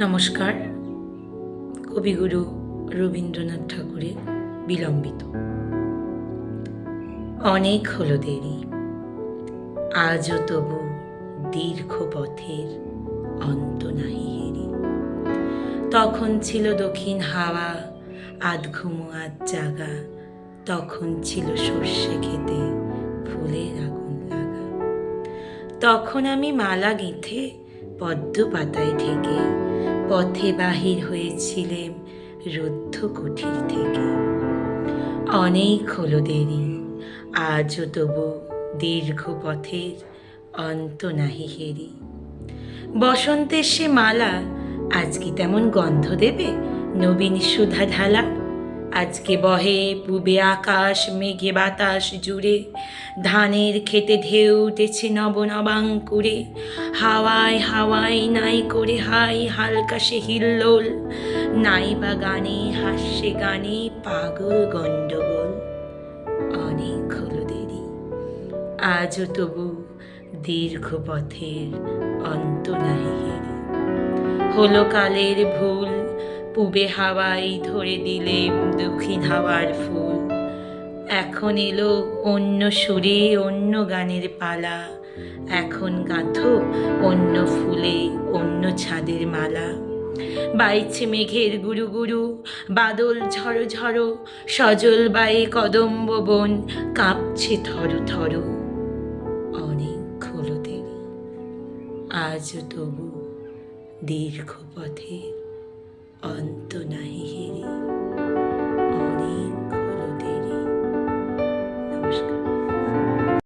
নমস্কার। কবিগুরু রবীন্দ্রনাথ ঠাকুরের বিলম্বিত। অনেক হলো দেরি, আজও তবু দীর্ঘ পথের অন্ত নাহি হেরি। তখন ছিল দক্ষিণ হাওয়া, আধ ঘুমো আধ জাগা। তখন ছিল সর্ষে খেতে ফুলের আগুন লাগা। তখন আমি মালা গেঁথে পদ্ম পাতায় ঢেকে পথে বাহির হয়েছিলেম রুদ্ধ কুঠির থেকে। অনেক হলো দেরি, আজও তবু দীর্ঘ পথের অন্ত নাহি হেরি। বসন্তের সে মালা আজ কি তেমন গন্ধ দেবে নবীন সুধা ঢালা? আজকে বহে পূবে আকাশ, মেঘে বাতাস জুড়ে। ধানের খেতে ঢেউ উঠেছে নব নবাঙ্কুরে। হাওয়ায় হাওয়ায় নাই করে হাই হালকা সে হিল্লোল। নাই বা গানে হাস্যে গানে পাগল গণ্ডগোল। অনেক হলো দেরি, আজও তবু দীর্ঘ পথের অন্ত নাহি হেরি। হলো কালের ভুল, পূবে হাওয়ায় ধরে দিলেম দক্ষিণ হাওয়ার ফুল। এখন এলো অন্য সুরে অন্য গানের পালা। এখন গাঁথো অন্য ফুলে অন্য ছাদের মালা। বাইছে মেঘের গুরু গুরু, বাদল ঝড়ো ঝড়ো। সজল বায়ে কদম্ব বন কাঁপছে থরো থরো। অনেক হলো দেরি, আজও তবু দীর্ঘ পথের অন্ত নাহি হেরি। অনেক